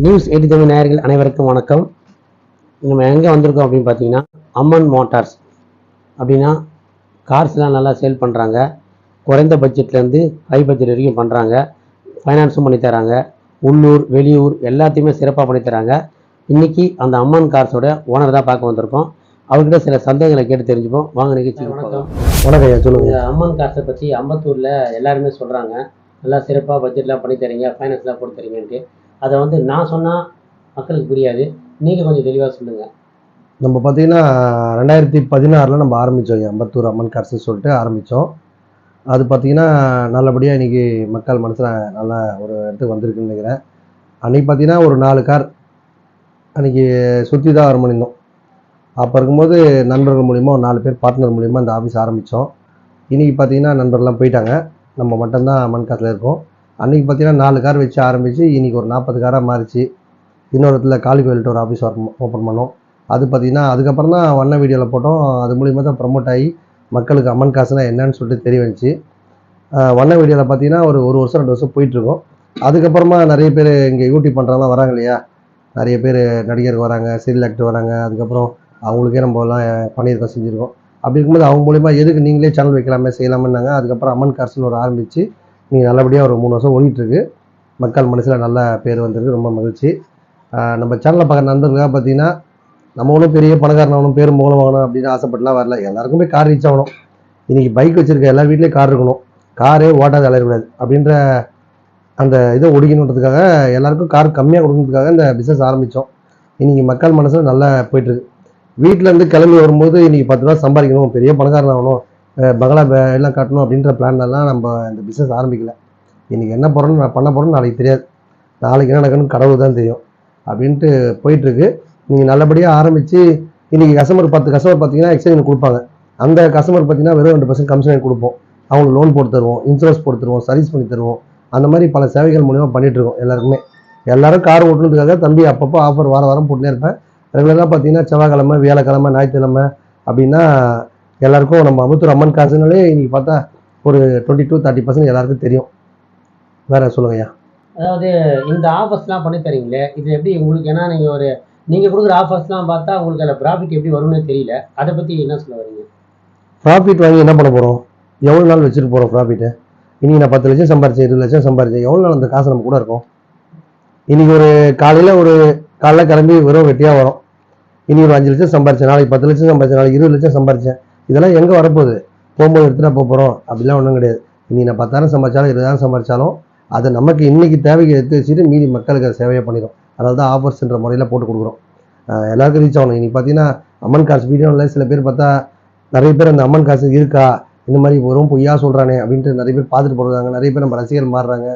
News 8 Tamil நேயர்கள் அனைவருக்கும் வணக்கம். நம்ம எங்கே வந்திருக்கோம் அப்படின்னு பார்த்தீங்கன்னா, அம்மன் மோட்டார்ஸ் அப்படின்னா கார்ஸ்லாம் நல்லா சேல் பண்ணுறாங்க. குறைந்த பட்ஜெட்லேருந்து ஹை பட்ஜெட் வரைக்கும் பண்ணுறாங்க. ஃபைனான்ஸும் பண்ணித்தராங்க. உள்ளூர் வெளியூர் எல்லாத்தையுமே சிறப்பாக பண்ணித்தராங்க. இன்றைக்கி அந்த அம்மன் கார்ஸோட ஓனர் தான் பார்க்க வந்திருக்கோம். அவர்கிட்ட சில சந்தேகங்களை கேட்டு தெரிஞ்சுப்போம். வாங்க நிகழ்ச்சி. வணக்கம். வணக்கம் ஐயா, சொல்லுங்கள். அம்மன் கார்ஸை பற்றி அம்பத்தூரில் எல்லாருமே சொல்கிறாங்க, நல்லா சிறப்பாக பட்ஜெட்லாம் பண்ணி தரீங்க, ஃபைனான்ஸ்லாம் போட்டு தரீங்கன்ட்டு. அதை நான் சொன்னால் மக்களுக்கு புரியாது, நீங்கள் கொஞ்சம் தெளிவாக சொல்லுங்கள். நம்ம பார்த்தீங்கன்னா 2016 நம்ம ஆரம்பித்தோம். அம்பத்தூர் அம்மன் கார்ஸ்ன்னு சொல்லிட்டு ஆரம்பித்தோம். அது பார்த்தீங்கன்னா நல்லபடியாக இன்றைக்கி மக்கள் மனசில் நல்லா ஒரு இடத்துக்கு வந்திருக்குன்னு நினைக்கிறேன். அன்றைக்கி பார்த்தீங்கன்னா ஒரு 4 கார் அன்றைக்கி சுற்றி தான் வர பண்ணியிருந்தோம். அப்போ இருக்கும்போது நண்பர்கள் மூலிமா ஒரு 4 பேர் பார்ட்னர் மூலிமா இந்த ஆஃபீஸ் ஆரம்பித்தோம். இன்றைக்கி பார்த்தீங்கன்னா நண்பர்லாம் போயிட்டாங்க, நம்ம மட்டும்தான் அம்மன் கார்ஸில் இருக்கோம். அன்றைக்கி பார்த்தீங்கன்னா 4 கார் வச்சு ஆரம்பித்து இன்றைக்கி ஒரு 40 காராக மாறிச்சு. இன்னொரு இடத்துல காளிகோயில்கிட்ட ஒரு ஆஃபீஸ் ஓப்பன் பண்ணோம். அது பார்த்திங்கன்னா அதுக்கப்புறம் தான் வண்ண வீடியோவில் போட்டோம். அது மூலிமா தான் ப்ரமோட் ஆகி மக்களுக்கு அம்மன் காசுனா என்னன்னு சொல்லிட்டு தெரிய வந்துச்சு. வண்ண வீடியோவில் பார்த்தீங்கன்னா ஒரு வருஷம் 2 வருஷம் போயிட்டுருக்கோம். அதுக்கப்புறமா நிறைய பேர் இங்கே யூடியூப் பண்ணுறவங்களாம் வராங்க இல்லையா, நிறைய பேர் நடிகருக்கு வராங்க, சீரியல் ஆக்டர் வராங்க. அதுக்கப்புறம் அவங்களுக்கே நம்மலாம் பண்ணியிருக்கோம், செஞ்சுருக்கோம். அப்படி இருக்கும்போது அவங்க மூலிமா எதுக்கு நீங்களே சேனல் வைக்கலாமே செய்யலாமேன்னாங்க. அதுக்கப்புறம் அம்மன் கார்ஸ்னு ஒரு ஆரம்பித்து நீங்கள் நல்லபடியாக ஒரு 3 வருஷம் ஓடிட்டுருக்கு. மக்கள் மனசில் நல்ல பேர் வந்திருக்கு, ரொம்ப மகிழ்ச்சி. நம்ம சேனலில் பார்க்குற நண்பர்களுக்காக பார்த்தீங்கன்னா, நம்ம ஒன்றும் பெரிய பணக்காரன் ஆகணும், பேர் மூலம் வாங்கணும் அப்படின்னு ஆசைப்பட்டுலாம் வரல. எல்லாருக்குமே கார் ரீச் ஆகணும். இன்றைக்கி பைக் வச்சுருக்க எல்லா வீட்லேயும் கார் இருக்கணும், காரே ஓட்டாத அலையக்கூடாது அப்படின்ற அந்த இதை ஒடிக்கணுன்றதுக்காக எல்லாருக்கும் கார் கம்மியாக கொடுக்கறதுக்காக இந்த பிஸ்னஸ் ஆரம்பித்தோம். இன்றைக்கி மக்கள் மனசில் நல்லா போய்ட்டுருக்கு. வீட்டிலேருந்து கிளம்பி வரும்போது இன்றைக்கி 10 ரூபா சம்பாதிக்கணும், பெரிய பணக்காரன் ஆகணும், பங்களா எல்லாம் கட்டணும் அப்படின்ற பிளான்லாம் நம்ம இந்த பிஸ்னஸ் ஆரம்பிக்கல. இன்றைக்கி என்ன போகிறோன்னு நான் பண்ண போகிறோன்னு நாளைக்கு தெரியாது, நாளைக்கு என்ன நடக்கணும்னு கடவுள் தான் தெரியும் அப்படின்ட்டு போயிட்டுருக்கு. நீங்கள் நல்லபடியாக ஆரம்பித்து இன்றைக்கி கஸ்டமர் 10 கஸ்டமர் பார்த்தீங்கன்னா எக்ஸ்சேஞ்ச் கொடுப்பாங்க. அந்த கஸ்டமர் பார்த்தீங்கன்னா வெறும் 2% கமிஷன் கொடுப்போம். அவங்களுக்கு லோன் போட்டு தருவோம், இன்சூரன்ஸ் போட்டு தருவோம், சர்வீஸ் பண்ணி தருவோம். அந்த மாதிரி பல சேவைகள் மூலிமா பண்ணிகிட்ருக்கோம். எல்லாருக்குமே எல்லோரும் கார் ஓட்டுறதுக்காக தம்பி அப்பப்போ ஆஃபர் வாரம் போட்டுனே இருப்பேன். ரெகுலராக பார்த்தீங்கன்னா செவ்வாய்க்கிழமை, வியாழக்கிழமை, ஞாயிற்றுக்கிழமை அப்படின்னா எல்லாருக்கும் நம்ம அம்பத்தூர் அம்மன் காசுனாலே இன்றைக்கி பார்த்தா ஒரு 20-30% எல்லாருக்கும் தெரியும். வேறு சொல்லுங்கய்யா. அதாவது இந்த ஆஃபர்ஸ்லாம் பண்ணி தரீங்களே, இது எப்படி உங்களுக்கு? ஏன்னா நீங்கள் கொடுக்குற ஆஃபர்ஸ்லாம் பார்த்தா உங்களுக்கு அதில் ப்ராஃபிட் எப்படி வரும்னு தெரியல. அதை பற்றி என்ன சொல்ல வரீங்க? ப்ராஃபிட் வாங்கி என்ன பண்ண போகிறோம்? எவ்வளோ நாள் வச்சுட்டு போகிறோம் ப்ராஃபிட்டு? இன்றைக்கி நான் 10 லட்சம் சம்பாரிச்சேன், 20 லட்சம் சம்பாரிச்சேன், எவ்வளோ நாள் அந்த காசு நம்ம கூட இருக்கும்? இன்றைக்கி ஒரு காலையில் கிளம்பி வெறும் வெட்டியாக வரும். இன்றைக்கி ஒரு 5 லட்சம் சம்பாரிச்சேன், நாளைக்கு 10 லட்சம் சம்பாரிச்சேன், நாளைக்கு 20 லட்சம் சம்பாரிச்சேன். இதெல்லாம் எங்கே வரப்போகுது? போகும்போது எடுத்துகிட்டு போகிறோம் அப்படிலாம் ஒன்றும் கிடையாது. இன்றைக்கி நான் 10,000 சம்பாரிச்சாலும் 20,000 சம்பாரிச்சாலும் அதை நமக்கு இன்றைக்கி தேவைக்கு எடுத்து வச்சுட்டு மீதி மக்களுக்கு அதை சேவையாக பண்ணிடும். அதாவது தான் ஆஃபர்ஸ்ன்ற முறையில் போட்டு கொடுக்குறோம். எல்லாருக்கும் ரீச் ஆகணும். இன்றைக்கி பார்த்தீங்கன்னா அம்மன் காசு வீடியோவில் சில பேர் பார்த்தா நிறைய பேர் அந்த அம்மன் காசு இருக்கா, இந்த மாதிரி வரும் பொய்யா சொல்கிறானே அப்படின்ட்டு நிறைய பேர் பார்த்துட்டு போடுறாங்க. நிறைய பேர் நம்ம ரசிகர்கள் மாறுறாங்க.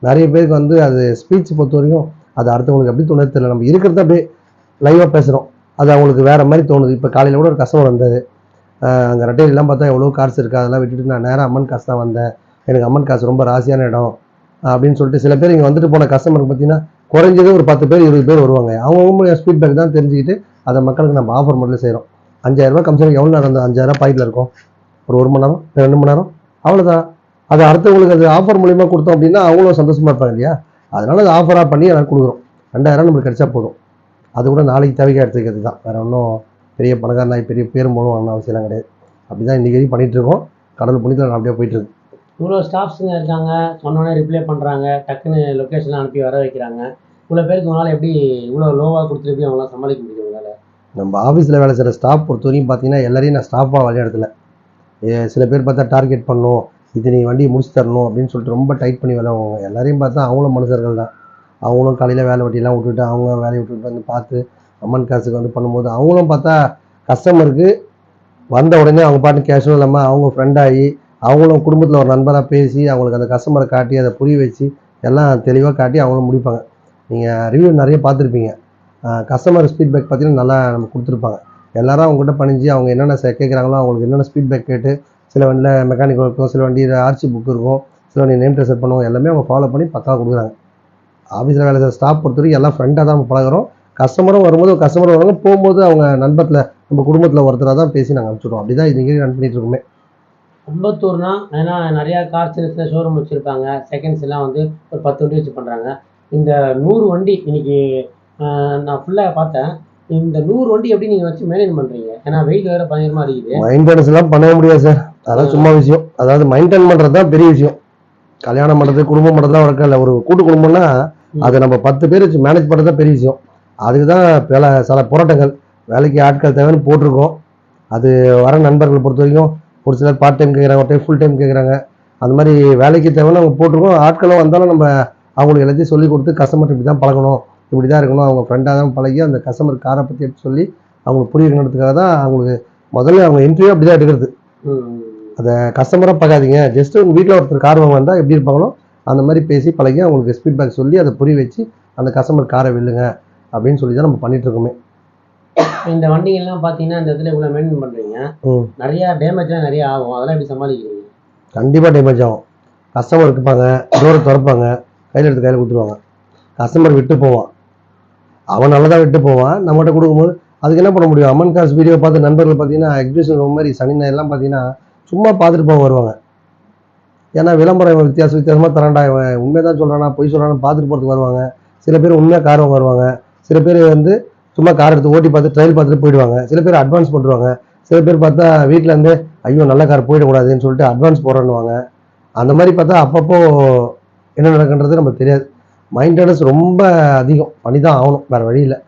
நிறைய பேருக்கு அது ஸ்பீச் பொறுத்த வரைக்கும் அது அடுத்தவங்களுக்கு எப்படி தோணுது தெரியல. நம்ம இருக்கிறத அப்படியே லைவாக பேசுகிறோம், அது அவங்களுக்கு வேறு மாதிரி தோணுது. இப்போ காலையில் கூட ஒரு கஸ்டமர் வந்தது, அங்கே ரெட்டையிலாம் பார்த்தா எவ்வளோ காசு இருக்கா, அதெல்லாம் விட்டுட்டு நான் நேராக அம்மன் காசு தான் வந்தேன், எனக்கு அம்மன் காசு ரொம்ப ராசியான இடம் அப்படின்னு சொல்லிட்டு சில பேர் இங்கே வந்துட்டு போன கஸ்டமருக்கு பார்த்தீங்கன்னா குறைஞ்சது ஒரு 10 பேர் 20 பேர் வருவாங்க. அவங்க ஃபீட்பேக் தான் தெரிஞ்சுக்கிட்டு அதை மக்களுக்கு நம்ம ஆஃபர் முறையில் செய்கிறோம். 5,000 ரூபா கம்மிஷன் எவ்வளோ நேரம்? அந்த 5,000 பாக்கெட்டில் இருக்கும் ஒரு 1 மணி நேரம், 2 மணி நேரம், அவ்வளோதான். அது அடுத்தவங்களுக்கு அது ஆஃபர் மூலிமா கொடுத்தோம் அப்படின்னா அவங்களும் சந்தோஷமாக இருப்பாங்க இல்லையா? அதனால் அது ஆஃபராக பண்ணி எல்லாரும் கொடுக்குறோம். 2,000 நம்மளுக்கு கிடைச்சா போதும். அது கூட நாளைக்கு தேவையாக எடுத்துக்கிறது தான், வேறு ஒன்றும் பெரிய பணக்காரனாய் பெரிய பேரும் போகணும் வாங்கணும் அவசியம்லாம் கிடையாது. அப்படி தான் இன்றைக்கி பண்ணிகிட்ருக்கோம். கடவுள் புண்ணியத்தில் அப்படியே போயிட்டுருக்கு. இவ்வளோ ஸ்டாஃப்ஸுங்க இருக்காங்க, சொன்னோன்னே ரிப்ளை பண்ணுறாங்க, டக்குன்னு லொக்கேஷன்லாம் அனுப்பி வர வைக்கிறாங்க. இவ்வளோ பேருக்கு உங்களால் எப்படி இவ்வளோ லோவாக கொடுத்துட்டு எப்படி அவங்களாம் சமாளிக்க முடியும் உங்களால்? நம்ம ஆஃபீஸில் வேலை செய்கிற ஸ்டாஃப் பொறுத்த வரைக்கும் பார்த்தீங்கன்னா எல்லாரையும் நான் ஸ்டாஃபாக விளையாடுறதில்ல. சில பேர் பார்த்தா டார்கெட் பண்ணணும், இது நீ வண்டியை முடிச்சு தரணும் அப்படின்னு சொல்லிட்டு ரொம்ப டைட் பண்ணி வேலை வாங்குவாங்க. எல்லாரையும் பார்த்தா அவங்களும் மனுஷர்கள் தான். அவங்களும் காலையில் வேலை வெட்டியெல்லாம் விட்டுட்டு அவங்க வேலையை விட்டுட்டு வந்து பார்த்து அம்மன் காசுக்கு பண்ணும்போது அவங்களும் பார்த்தா கஸ்டமருக்கு வந்த உடனே அவங்க பாட்டு கேஷுவல் இல்லாமல் அவங்க ஃப்ரெண்டாகி அவங்களும் குடும்பத்தில் ஒரு நண்பராக பேசி அவங்களுக்கு அந்த கஸ்டமரை காட்டி அதை புரிய வச்சு எல்லாம் தெளிவாக காட்டி அவங்களும் முடிப்பாங்க. நீங்கள் ரிவ்யூ நிறைய பார்த்துருப்பீங்க. கஸ்டமர் ஃபீட்பேக் பார்த்தீங்கன்னா நல்லா நம்ம கொடுத்துருப்பாங்க. எல்லாரும் அவங்ககிட்ட பணிஞ்சு அவங்க என்னென்ன கேட்குறாங்களோ அவங்களுக்கு என்னென்ன ஃபீட்பேக் கேட்டு, சில வண்டியில் மெக்கானிக்கல் இருக்கும், சில வண்டியில் ஆர்சி புக் இருக்கும், சில வண்டி நேம் ட்ரெஸ் பண்ணுவோம், எல்லாமே அவங்க ஃபாலோ பண்ணி பக்காவாக கொடுக்குறாங்க. ஆஃபீஸில் வேலை செய்கிற ஸ்டாஃப் பொறுத்த வரைக்கும் எல்லாம் ஃப்ரெண்டாக தான் நம்ம பழகிறோம். கஸ்டமரும் வரும்போது கஸ்டமர் வருவாங்க, போகும்போது அவங்க நண்பத்தில் நம்ம குடும்பத்தில் ஒருத்தராக தான் பேசி நாங்கள் அனுப்பிச்சிடுவோம். அப்படி தான் இன்றைக்கி ரன் பண்ணிகிட்டு இருக்கோமே. அம்பத்தூர்னா ஏன்னா நிறையா கார் சின்ன சின்ன ஷோரூம் வச்சுருப்பாங்க, செகண்ட்ஸ் எல்லாம் ஒரு 10 வண்டி வச்சு பண்ணுறாங்க. இந்த 100 வண்டி இன்னைக்கு நான் ஃபுல்லாக பார்த்தேன். இந்த 100 வண்டி எப்படி நீங்கள் வச்சு மேனேஜ் பண்ணுறீங்க? ஏன்னா வெயில் வேறு பயங்கரமாக அடிக்குது. மெயின்டெனன்ஸ் எல்லாம் பண்ணவே முடியாது சார். அதெல்லாம் சும்மா விஷயம். அதாவது மெயின்டைன் பண்ணுறது தான் பெரிய விஷயம். கல்யாணம் பண்ணுறது, குடும்பம் பண்ணுறதுலாம் வழக்கம் இல்லை. ஒரு கூட்டு குடும்பம்னா அதை நம்ம 10 பேர் வச்சு மேனேஜ் பண்ணுறது தான் பெரிய விஷயம். அதுக்கு தான் சில போராட்டங்கள், வேலைக்கு ஆட்கள் தேவைன்னு போட்டிருக்கோம். அது வர நண்பர்களை பொறுத்த வரைக்கும் ஒரு சிலர் பார்ட் டைம் கேட்குறாங்க, ஒரு டைம் ஃபுல் டைம் கேட்குறாங்க. அந்த மாதிரி வேலைக்கு தேவைன்னு அவங்க போட்டிருக்கோம். ஆட்களும் வந்தாலும் நம்ம அவங்களுக்கு எல்லாத்தையும் சொல்லி கொடுத்து கஸ்டமர் இப்படி தான் பழகணும், இப்படி தான் இருக்கணும், அவங்க ஃப்ரெண்டாக தான் பழகி அந்த கஸ்டமர் காரை பற்றி எடுத்து சொல்லி அவங்களுக்கு புரியணுன்றதுக்காக தான் அவங்களுக்கு முதல்ல அவங்க இன்டர்வியூ அப்படி தான் எடுக்கிறது. அதை கஸ்டமராக பார்க்காதீங்க, ஜஸ்ட் உங்கள் வீட்டில் ஒருத்தர் கார் வாங்க வந்தால் எப்படி இருப்பாங்களோ அந்த மாதிரி பேசி பழகி அவங்களுக்கு ஃபீட்பேக் சொல்லி அதை புரிய வச்சு அந்த கஸ்டமர் காரை வெல்லுங்க அப்படின்னு சொல்லி தான் நம்ம பண்ணிட்டு இருக்கோமே. இந்த வண்டிகள்லாம் பார்த்தீங்கன்னா இந்த இடத்துல இவ்வளோ மெயின்டைன் பண்ணுறீங்க, நிறையா டேமேஜ்லாம் நிறைய ஆகும். அதெல்லாம் எப்படி சமாளிக்கிறீங்க? கண்டிப்பாக டேமேஜ் ஆகும். கஸ்டமர் இருப்பாங்க, டோரை திறப்பாங்க, கையில் எடுத்து கையில் கொடுத்துருவாங்க. கஸ்டமர் விட்டு போவான், அவன் நல்லதாக விட்டு போவான். நம்மகிட்ட கொடுக்கும்போது அதுக்கு என்ன பண்ண முடியும்? அம்மன் கார்ஸ் வீடியோ பார்த்து நண்பர்கள் பார்த்தீங்கன்னா எக்ஸிபிஷன் மாதிரி சனி ஞாயிறுலாம் பார்த்தீங்கன்னா சும்மா பார்த்துட்டு போக வருவாங்க. ஏன்னா விளம்பரம் வித்தியாசமாக தரான்டா, இவன் உண்மையை தான் சொல்கிறானா பொய் சொல்கிறான்னு பார்த்துட்டு போகிறதுக்கு வருவாங்க. சில பேர் உண்மையாக கார் வாங்க வருவாங்க. சில பேர் வந்து சும்மா கார் எடுத்து ஓட்டி பார்த்து ட்ரையல் பார்த்துட்டு போயிடுவாங்க. சில பேர் அட்வான்ஸ் பண்ணுவாங்க. சில பேர் பார்த்தா வீட்டில் இருந்து ஐயோ நல்ல கார் போயிடக்கூடாதுன்னு சொல்லிட்டு அட்வான்ஸ் போடுறேன்னுவாங்க. அந்த மாதிரி பார்த்தா அப்பப்போ என்ன நடக்குன்றது நமக்கு தெரியாது. மெயின்டெனன்ஸ் ரொம்ப அதிகம் பண்ணி தான் ஆகணும், வேறு வழி இல்லை.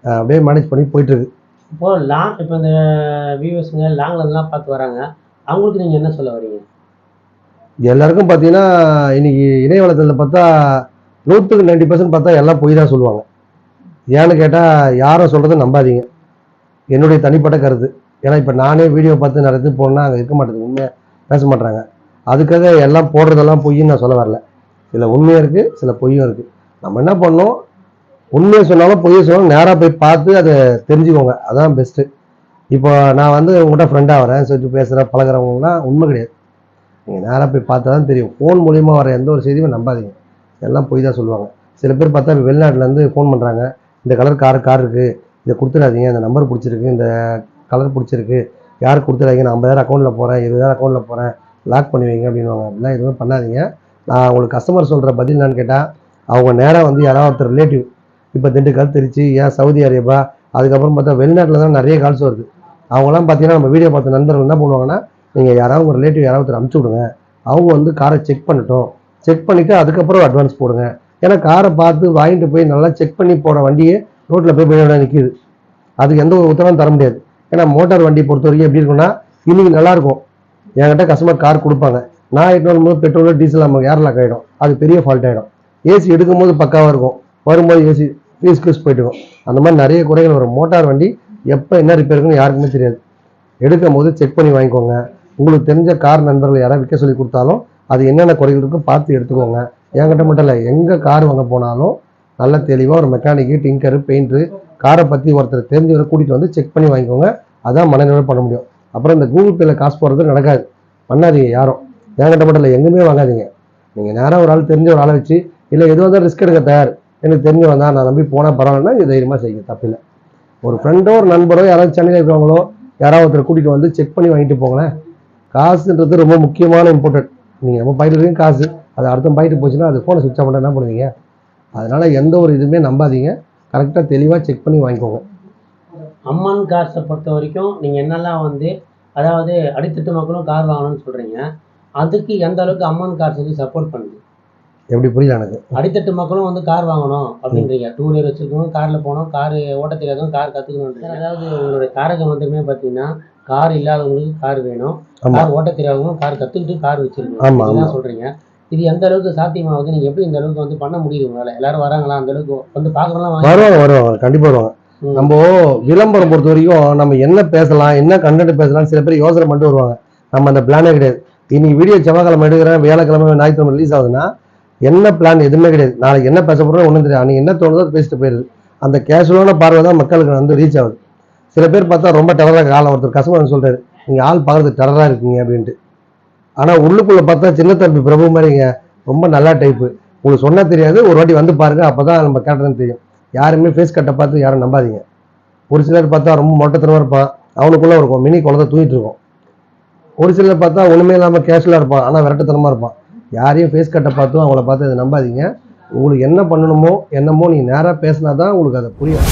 அப்படியே மேனேஜ் பண்ணி போயிட்டுருக்கு. இப்போது இப்போ இந்த வியூவர்ஸுங்க லாங்லேருந்துலாம் பார்த்து வராங்க, அவங்களுக்கு நீங்கள் என்ன சொல்ல வரீங்க? எல்லாருக்கும் பார்த்தீங்கன்னா இன்னைக்கு இணையவளத்தில் பார்த்தா 100க்கு 90% பார்த்தா எல்லாம் பொய் தான் சொல்லுவாங்க. ஏன்னு கேட்டால் யாரும் சொல்கிறத நம்பாதீங்க, என்னுடைய தனிப்பட்ட கருத்து. ஏன்னா இப்போ நானே வீடியோ பார்த்து நிறைய போனால் அங்கே இருக்க மாட்டேங்குது, உண்மையாக பேச மாட்டாங்க. அதுக்காக எல்லாம் போடுறதெல்லாம் பொய்ன்னு நான் சொல்ல வரல. சில உண்மையும் இருக்குது, சில பொய்யும் இருக்குது. நம்ம என்ன பண்ணோம், உண்மையை சொன்னாலும் பொய்யை சொன்னாலும் நேராக போய் பார்த்து அதை தெரிஞ்சுக்கோங்க, அதான் பெஸ்ட்டு. இப்போ நான் வந்து உங்கள்கிட்ட ஃப்ரெண்டாக வரேன் சொல்லிட்டு பேசுகிற பழகிறவங்கலாம் உண்மை கிடையாது. நீங்கள் நேராக போய் பார்த்தா தான் தெரியும். ஃபோன் மூலிமா வர எந்த ஒரு செய்தியுமே நம்பாதீங்க, எல்லாம் பொய் தான் சொல்லுவாங்க. சில பேர் பார்த்தா வெளிநாட்டிலேருந்து ஃபோன் பண்ணுறாங்க, இந்த கலர் கார் இருக்குது, இதை கொடுத்துடாதீங்க, இந்த நம்பர் பிடிச்சிருக்கு, இந்த கலர் பிடிச்சிருக்கு, யாருக்கு கொடுத்துடாதீங்க, நான் 50,000 அக்கௌண்ட்டில் போகிறேன், 20,000 அக்கௌண்ட்டில் போகிறேன், லாக் பண்ணி வைங்க அப்படின்வாங்க. அப்படிலாம் எதுவுமே பண்ணாதீங்க. நான் உங்களுக்கு கஸ்டமர் சொல்கிற பதில் என்னன்னு கேட்டால், அவங்க நேராக வந்து யாராவது ஒருத்தர் ரிலேட்டிவ், இப்போ திண்டுக்கல், திருச்சி, ஏன் சவுதி அரேபியா, அதுக்கப்புறம் பார்த்தா வெளிநாட்டில் தான் நிறைய கால்ஸ் வருது. அவங்களாம் பார்த்தீங்கன்னா நம்ம வீடியோ பார்த்த நண்பர்கள் என்ன பண்ணுவாங்கன்னா, நீங்கள் யாராவது ஒரு ரிலேட்டிவ் யாராவது ஒருத்தர் அனுப்பிச்சி விடுங்க, அவங்க வந்து காரை செக் பண்ணட்டும், செக் பண்ணிவிட்டு அதுக்கப்புறம் அட்வான்ஸ் போடுங்க. ஏன்னா காரை பார்த்து வாங்கிட்டு போய் நல்லா செக் பண்ணி போகிற வண்டியே ரோட்டில் போய் நிற்கிது. அதுக்கு எந்த ஒரு உத்தரவும் தர முடியாது. ஏன்னா மோட்டார் வண்டி பொறுத்த வரைக்கும் எப்படி இருக்குன்னா, இன்னைக்கு நல்லாயிருக்கும், என்கிட்ட கஸ்டமர் கார் கொடுப்பாங்க, நான் எட்டு வரும்போது பெட்ரோல் டீசல் நமக்கு ஏர்லாக் ஆகிடும், அது பெரிய ஃபால்ட் ஆகிடும். ஏசி எடுக்கும்போது பக்காவாக இருக்கும், வரும்போது ஏசி ஃபீஸ் போயிட்டுருக்கும். அந்த மாதிரி நிறைய குறைகள் வரும். மோட்டார் வண்டி எப்போ என்ன ரிப்பேர் இருக்குன்னு யாருக்குமே தெரியாது. எடுக்கும் போது செக் பண்ணி வாங்கிக்கோங்க. உங்களுக்கு தெரிஞ்ச கார் நண்பர்கள் யாராவது விற்க சொல்லி கொடுத்தாலும் அது என்னென்ன குறைகள் இருக்கும் பார்த்து எடுத்துக்கோங்க. என்கிட்ட மட்டும் இல்லை, எங்கே கார் வாங்க போனாலும் நல்ல தெளிவாக ஒரு மெக்கானிக்கு, டிங்கரு, பெயிண்டரு, காரை பற்றி ஒருத்தர் தெரிஞ்சவரை கூட்டிகிட்டு வந்து செக் பண்ணி வாங்கிக்கோங்க. அதான் மனநிலை பண்ண முடியும். அப்புறம் இந்த கூகுள் பேயில் காசு போடுறது நடக்காது, பண்ணாதீங்க யாரும். என்கிட்ட மட்டும் இல்லை, எங்கேயுமே வாங்காதீங்க. நீங்கள் நேராக ஒரு ஆள் தெரிஞ்ச ஒரு ஆளை வச்சு, இல்லை எதுவும் தான் ரிஸ்க் எடுக்க தயார், எனக்கு தெரிஞ்சு வந்தால் நான் நம்பி போனால் பரவாயில்லன்னா இது தைரியமாக செய்யுங்க, தப்பில்லை. ஒரு ஃப்ரெண்டோ ஒரு நண்பரோ யாராவது சென்னையில் இருக்கிறவங்களோ யாராவது ஒருத்தர் கூட்டிகிட்டு வந்து செக் பண்ணி வாங்கிட்டு போங்களேன். காசுன்றது ரொம்ப முக்கியமான இம்பார்ட்டன்ட். நீங்கள் நம்ம பாக்கெட்டில் இருக்கு காசு, அது அடுத்த பாக்கெட்டு போச்சுன்னா அது ஃபோனை சுவிட்ச் ஆஃப் பண்ண என்ன பண்ணுவீங்க? அதனால் எந்த ஒரு இதுவுமே நம்பாதீங்க, கரெக்டாக தெளிவாக செக் பண்ணி வாங்கிக்கோங்க. அம்மன் கார்ஸை பொறுத்த வரைக்கும் நீங்கள் என்னெல்லாம் வந்து, அதாவது அடித்தட்டு மக்களும் கார் வாங்கணும்னு சொல்கிறீங்க, அதுக்கு எந்த அளவுக்கு அம்மன் கார்ஸ் வந்து சப்போர்ட் பண்ணுது? எப்படி புரியல எனக்கு? அடித்தட்டு மக்களும் வந்து கார் வாங்கணும் அப்படின்றீங்க, 2 வீலர் வச்சுருக்கணும், காரில் போகணும், கார் ஓட்ட தெரியாதவங்க கார் கற்றுக்கணுன்றீங்க. அதாவது உங்களுடைய தாரக மந்திரமே பார்த்தீங்கன்னா, கார் இல்லாதவங்களுக்கு கார் வேணும், கார் ஓட்ட தெரியாதவங்களும் கார் கற்றுக்கிட்டு கார் வச்சுருக்கணும், இதுதான் சொல்கிறீங்க. இது எந்த அளவுக்கு சாத்தியமாகுது? நீங்கள் எப்படி இந்த அளவுக்கு வந்து பண்ண முடியுது உங்களால்? எல்லாரும் வராங்களா அந்த அளவுக்கு வந்து பார்க்குறலாம்? வருவாங்க, கண்டிப்பாக வருவாங்க. நம்ம விளம்பரம் பொறுத்த வரைக்கும் நம்ம என்ன பேசலாம், என்ன கண்டென்ட் பேசலாம் சில பேர் யோசனை பண்ணிட்டு வருவாங்க. நம்ம அந்த பிளானே கிடையாது. இன்னைக்கு வீடியோ செவ்வாய்க்கிழமை எடுக்கிறேன், வியாழக்கிழமை ஞாயிற்றுக்கிழமை ரிலீஸ் ஆகுதுன்னா என்ன பிளான் எதுவுமே கிடையாது. நாளைக்கு என்ன பேச போகிறோம் ஒன்றும் தெரியாது, அன்றைக்கி என்ன தோணுதோ பேசிட்டு போயிடுது. அந்த கேஷுவலான பார்வை தான் மக்களுக்கு வந்து ரீச் ஆகுது. சில பேர் பார்த்தா ரொம்ப டெரராக ஆள் ஒருத்தர் கஸ்டமர் சொல்கிறாரு, நீங்கள் ஆள் பார்க்குறது டெரராக இருக்கீங்க அப்படின்ட்டு. ஆனால் உள்ளுக்குள்ளே பார்த்தா சின்ன தம்பி பிரபு மாதிரிங்க, ரொம்ப நல்லா டைப்பு. உங்களுக்கு சொன்னால் தெரியாது, ஒரு வாட்டி வந்து பாருங்கள், அப்போ தான் நம்ம கேரக்டர்னு தெரியும். யாருமே ஃபேஸ் கட்டை பார்த்து யாரும் நம்பாதீங்க. ஒரு சிலர் பார்த்தா ரொம்ப மொட்டத்தனமாக இருப்பான், அவனுக்குள்ளே இருக்கும் மினி குழந்தை தூங்கிட்டு இருக்கும். ஒரு சிலர் பார்த்தா ஒன்றுமே இல்லாமல் கேஷுவலாக இருப்பான், ஆனால் விரட்டத்தனமாக இருப்பான். யாரையும் ஃபேஸ் கட்டை பார்த்தும் அவங்கள பார்த்து அதை நம்பாதீங்க. உங்களுக்கு என்ன பண்ணணுமோ என்னமோ நீங்கள் நேராக பேசினா தான் உங்களுக்கு அதை புரியும்.